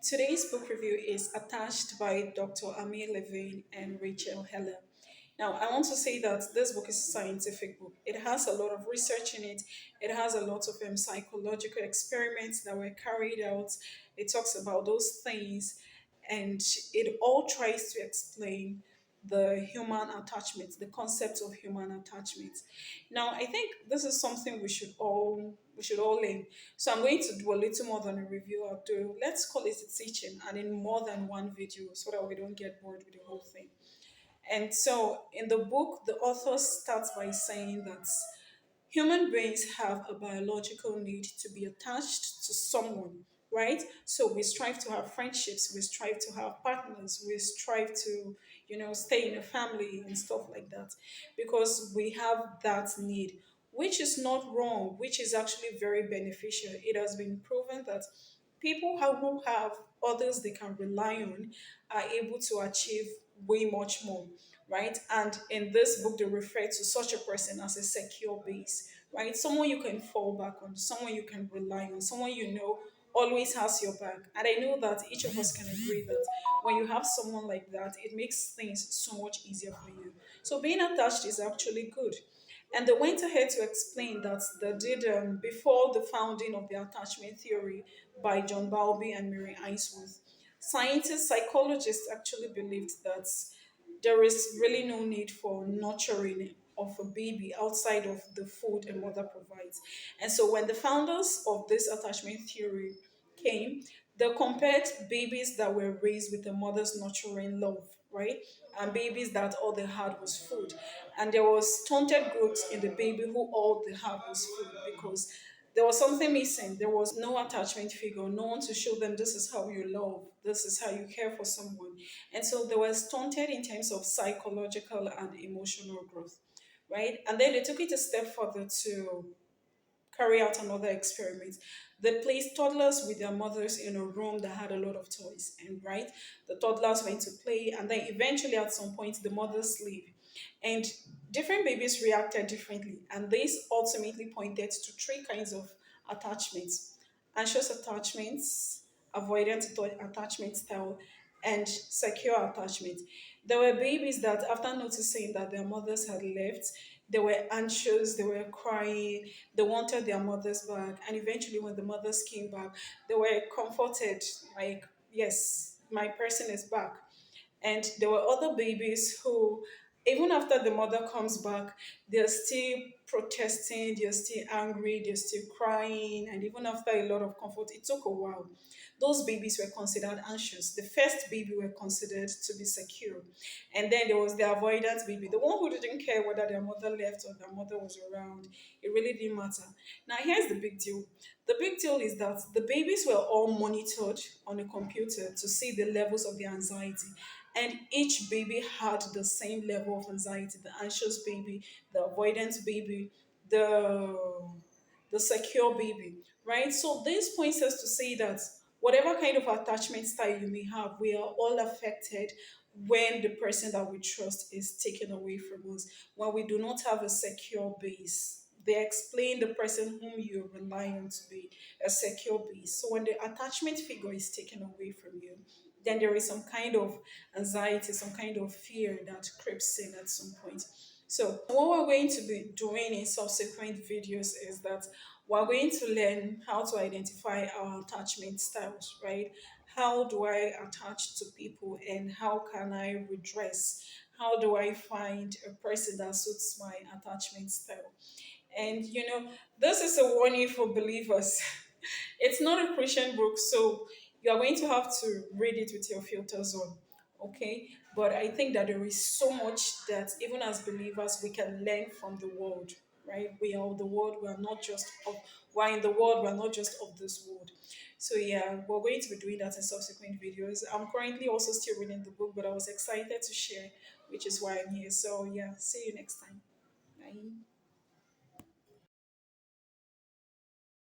Today's book review is Attached by Dr. Amir Levine and Rachel Heller. Now, I want to say that this book is a scientific book. It has a lot of research in it. It has a lot of psychological experiments that were carried out. It talks about those things, and it all tries to explain the human attachment, the concept of human attachment. Now, I think this is something we should all learn. So I'm going to do a little more than a review. I'll do, let's call it a teaching, and in more than one video, so that we don't get bored with the whole thing. And so in the book, the author starts by saying that human beings have a biological need to be attached to someone, right? So we strive to have friendships, we strive to have partners, we strive to, stay in a family and stuff like that, because we have that need, which is not wrong, which is actually very beneficial. It has been proven that people who have others they can rely on are able to achieve way much more, right? And in this book, they refer to such a person as a secure base, right? Someone you can fall back on, someone you can rely on, someone always has your back. And I know that each of us can agree that when you have someone like that, it makes things so much easier for you. So being attached is actually good. And they went ahead to explain that they did before the founding of the attachment theory by John Bowlby and Mary Ainsworth. Scientists, psychologists actually believed that there is really no need for nurturing of a baby outside of the food a mother provides. And so when the founders of this attachment theory came, they compared babies that were raised with a mother's nurturing love, right? And babies that all they had was food. And there was stunted growth in the baby who all they had was food, because there was something missing. There was no attachment figure, no one to show them this is how you love, this is how you care for someone. And so they were stunted in terms of psychological and emotional growth, right? And then they took it a step further to carry out another experiment. They placed toddlers with their mothers in a room that had a lot of toys, and right, the toddlers went to play, and then eventually at some point the mothers leave, and different babies reacted differently, and this ultimately pointed to three kinds of attachments: anxious attachments, attachment style, and secure attachment. There were babies that, after noticing that their mothers had left, they were anxious, they were crying, they wanted their mothers back. And eventually, when the mothers came back, they were comforted, like, yes, my person is back. And there were other babies who, even after the mother comes back, they're still protesting, they're still angry, they're still crying. And even after a lot of comfort, it took a while. Those babies were considered anxious. The first baby were considered to be secure. And then there was the avoidant baby, the one who didn't care whether their mother left or their mother was around. It really didn't matter. Now, here's the big deal. The big deal is that the babies were all monitored on a computer to see the levels of their anxiety. And each baby had the same level of anxiety: the anxious baby, the avoidant baby, the secure baby, right? So this points us to say that whatever kind of attachment style you may have, we are all affected when the person that we trust is taken away from us, when we do not have a secure base. They explain the person whom you rely on to be a secure base. So when the attachment figure is taken away from you, then there is some kind of anxiety, some kind of fear that creeps in at some point. So, what we're going to be doing in subsequent videos is that we're going to learn how to identify our attachment styles, right? How do I attach to people, and how can I redress? How do I find a person that suits my attachment style? And this is a warning for believers. It's not a Christian book, so you are going to have to read it with your filters on. Okay, but I think that there is so much that even as believers we can learn from the world, right? We are of the world, we are not just of, we're in the world, we're not just of this world. So yeah, we're going to be doing that in subsequent videos. I'm currently also still reading the book, but I was excited to share, which is why I'm here. So yeah, see you next time. Bye.